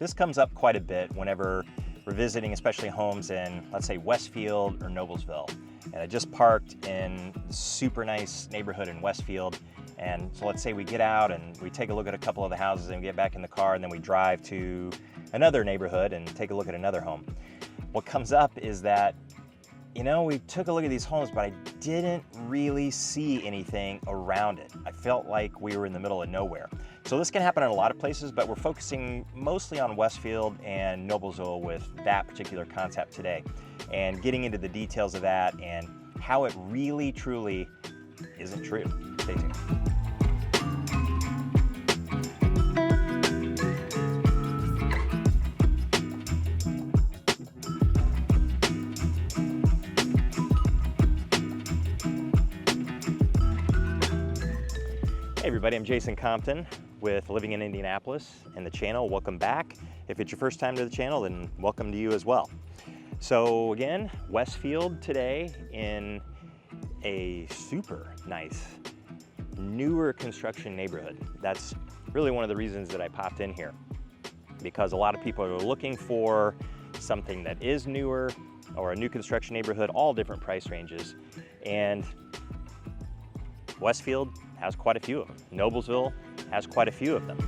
This comes up quite a bit whenever we're visiting, especially homes in, let's say, Westfield or Noblesville. And I just parked in a super nice neighborhood in Westfield. And so let's say we get out and we take a look at a couple of the houses and we get back in the car, and then we drive to another neighborhood and take a look at another home. What comes up is that, you know, we took a look at these homes, but I didn't really see anything around it. I felt like we were in the middle of nowhere. So this can happen in a lot of places, but we're focusing mostly on Westfield and Noblesville with that particular concept today, and getting into the details of that and how it really, truly isn't true. Stay tuned. Hey everybody, I'm Jason Compton with Living in Indianapolis and the channel. Welcome back. If it's your first time to the channel, then welcome to you as well. So again, Westfield today in a super nice, newer construction neighborhood. That's really one of the reasons that I popped in here, because a lot of people are looking for something that is newer or a new construction neighborhood, all different price ranges. And Westfield has quite a few of them. Noblesville has quite a few of them.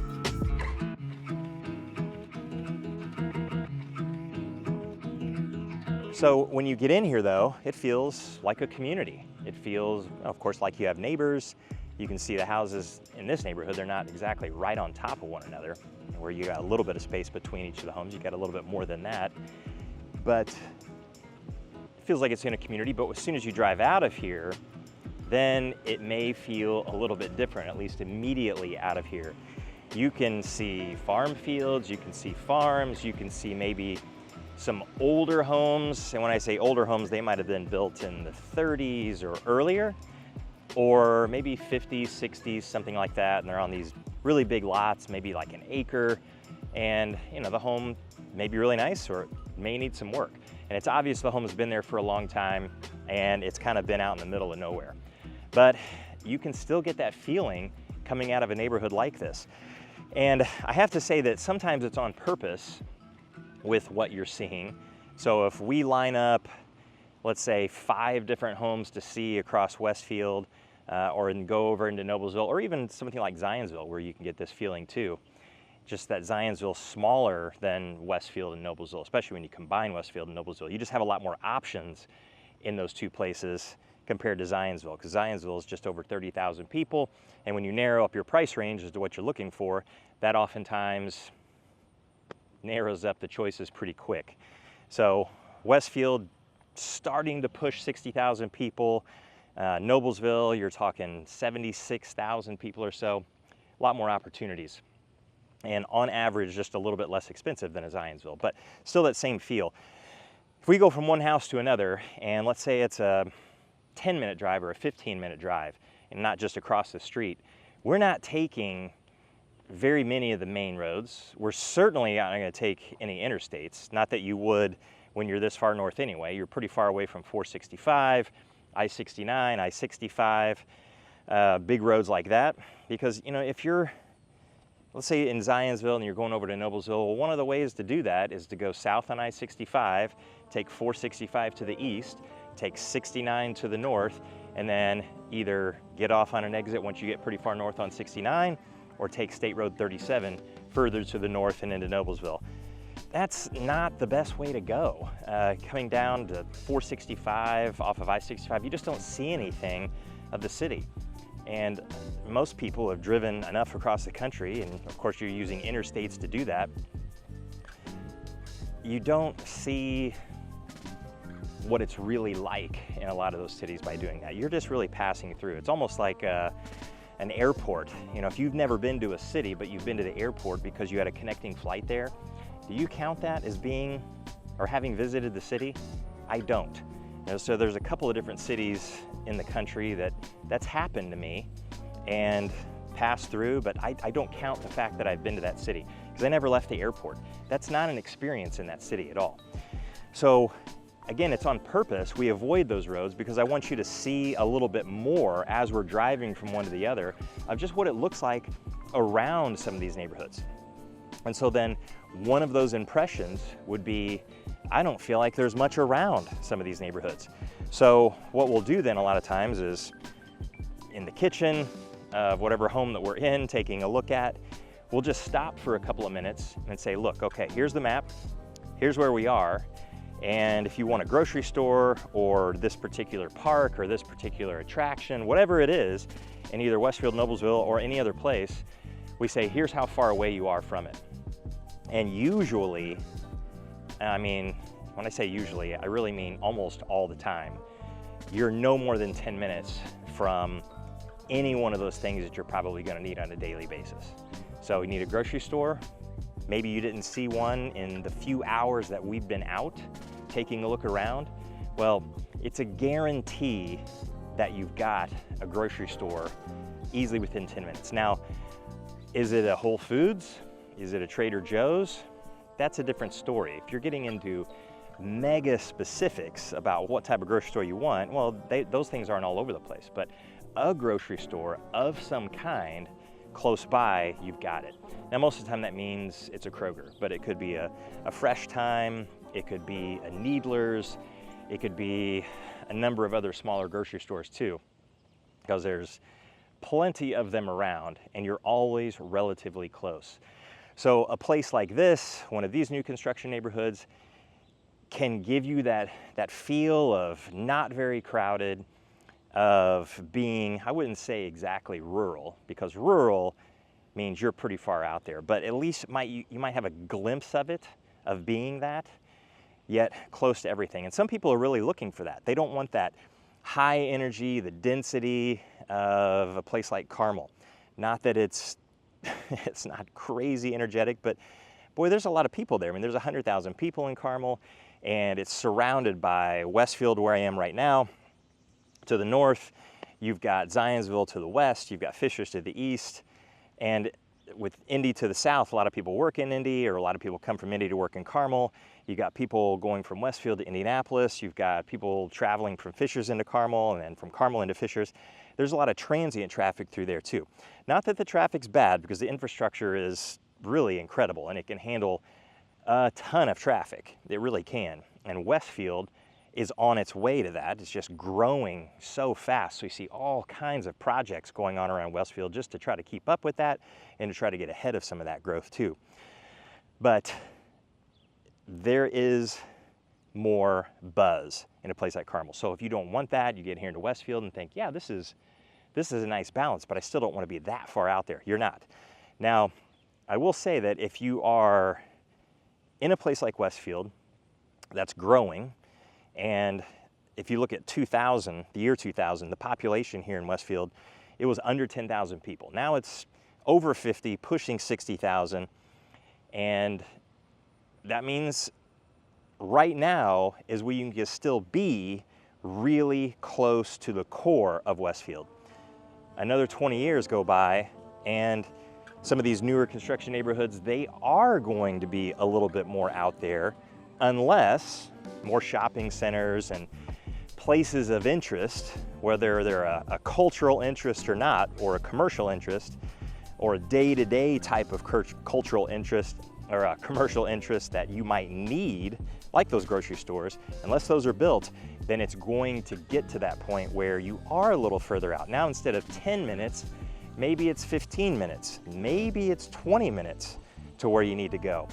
So when you get in here though, it feels like a community. It feels, of course, like you have neighbors. You can see the houses in this neighborhood, they're not exactly right on top of one another, where you got a little bit of space between each of the homes. You got a little bit more than that, but it feels like it's in a community. But as soon as you drive out of here, then it may feel a little bit different, at least immediately out of here. You can see farm fields, you can see farms, you can see maybe some older homes. And when I say older homes, they might have been built in the 30s or earlier, or maybe 50s, 60s, something like that. And they're on these really big lots, maybe like an acre. And you know, the home may be really nice or it may need some work. And it's obvious the home has been there for a long time and it's kind of been out in the middle of nowhere. But you can still get that feeling coming out of a neighborhood like this. And I have to say that sometimes it's on purpose with what you're seeing. So if we line up, let's say 5 different homes to see across Westfield, or go over into Noblesville, or even something like Zionsville, where you can get this feeling too. Just that Zionsville's smaller than Westfield and Noblesville, especially when you combine Westfield and Noblesville. You just have a lot more options in those two places compared to Zionsville, because Zionsville is just over 30,000 people. And when you narrow up your price range as to what you're looking for, that oftentimes narrows up the choices pretty quick. So Westfield starting to push 60,000 people. Noblesville, you're talking 76,000 people or so. A lot more opportunities. And on average, just a little bit less expensive than a Zionsville, but still that same feel. If we go from one house to another, and let's say it's a 10-minute drive or a 15-minute drive, and not just across the street, we're not taking very many of the main roads. We're certainly not going to take any interstates, not that you would when you're this far north anyway. You're pretty far away from 465, I-69, I-65, big roads like that. Because, you know, if you're, let's say in Zionsville and you're going over to Noblesville, well, one of the ways to do that is to go south on I-65, take 465 to the east, take 69 to the north, and then either get off on an exit once you get pretty far north on 69, or take State Road 37 further to the north and into Noblesville. That's not the best way to go. Coming down to 465 off of I-65, you just don't see anything of the city. And most people have driven enough across the country, and of course you're using interstates to do that. You don't see what it's really like in a lot of those cities by doing that. You're just really passing through. It's almost like an airport. You know, if you've never been to a city, but you've been to the airport because you had a connecting flight there, do you count that as being or having visited the city? I don't. You know, so there's a couple of different cities in the country that's happened to me and passed through, but I don't count the fact that I've been to that city because I never left the airport. That's not an experience in that city at all. So again, it's on purpose. We avoid those roads because I want you to see a little bit more as we're driving from one to the other of just what it looks like around some of these neighborhoods. And so then one of those impressions would be, I don't feel like there's much around some of these neighborhoods. So what we'll do then a lot of times is in the kitchen of whatever home that we're in, taking a look at, we'll just stop for a couple of minutes and say, look, okay, here's the map, here's where we are. And if you want a grocery store or this particular park or this particular attraction, whatever it is, in either Westfield, Noblesville, or any other place, we say, here's how far away you are from it. And usually, I mean, when I say usually, I really mean almost all the time, you're no more than 10 minutes from any one of those things that you're probably gonna need on a daily basis. So you need a grocery store. Maybe you didn't see one in the few hours that we've been out taking a look around. Well, it's a guarantee that you've got a grocery store easily within 10 minutes. Now, is it a Whole Foods? Is it a Trader Joe's? That's a different story. If you're getting into mega specifics about what type of grocery store you want, well, those things aren't all over the place, but a grocery store of some kind close by, you've got it. Now, most of the time that means it's a Kroger, but it could be a Fresh Time, it could be a Needler's, it could be a number of other smaller grocery stores too, because there's plenty of them around and you're always relatively close. So a place like this, one of these new construction neighborhoods, can give you that feel of not very crowded, of being, I wouldn't say exactly rural, because rural means you're pretty far out there, but at least you might have a glimpse of it, of being that, yet close to everything. And some people are really looking for that. They don't want that high energy, the density of a place like Carmel. Not that it's not crazy energetic, but boy, there's a lot of people there. I mean, there's 100,000 people in Carmel, and it's surrounded by Westfield, where I am right now. To the north, you've got Zionsville to the west, you've got Fishers to the east, and with Indy to the south, a lot of people work in Indy, or a lot of people come from Indy to work in Carmel. You've got people going from Westfield to Indianapolis, you've got people traveling from Fishers into Carmel, and then from Carmel into Fishers. There's a lot of transient traffic through there too. Not that the traffic's bad, because the infrastructure is really incredible, and it can handle a ton of traffic. It really can. And Westfield is on its way to that. It's just growing so fast. So you see all kinds of projects going on around Westfield just to try to keep up with that and to try to get ahead of some of that growth too. But there is more buzz in a place like Carmel. So if you don't want that, you get here into Westfield and think, yeah, this is a nice balance, but I still don't want to be that far out there. You're not. Now, I will say that if you are in a place like Westfield that's growing, and if you look at 2000, the year 2000, the population here in Westfield, it was under 10,000 people. Now it's over 50, pushing 60,000. And that means right now is where you can still be really close to the core of Westfield. Another 20 years go by, and some of these newer construction neighborhoods, they are going to be a little bit more out there, unless more shopping centers and places of interest, whether they're a cultural interest or not, or a commercial interest, or a day-to-day type of cultural interest or a commercial interest that you might need, like those grocery stores, unless those are built, then it's going to get to that point where you are a little further out. Now, instead of 10 minutes, maybe it's 15 minutes, maybe it's 20 minutes to where you need to go.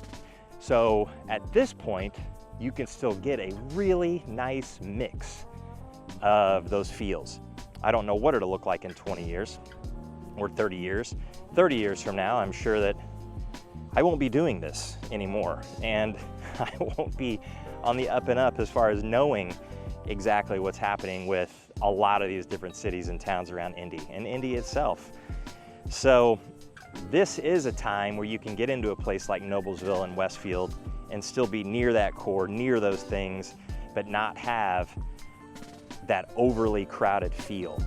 So at this point, you can still get a really nice mix of those feels. I don't know what it'll look like in 20 years or 30 years. 30 years from now, I'm sure that I won't be doing this anymore, and I won't be on the up and up as far as knowing exactly what's happening with a lot of these different cities and towns around Indy and Indy itself. So this is a time where you can get into a place like Noblesville and Westfield and still be near that core, near those things, but not have that overly crowded feel.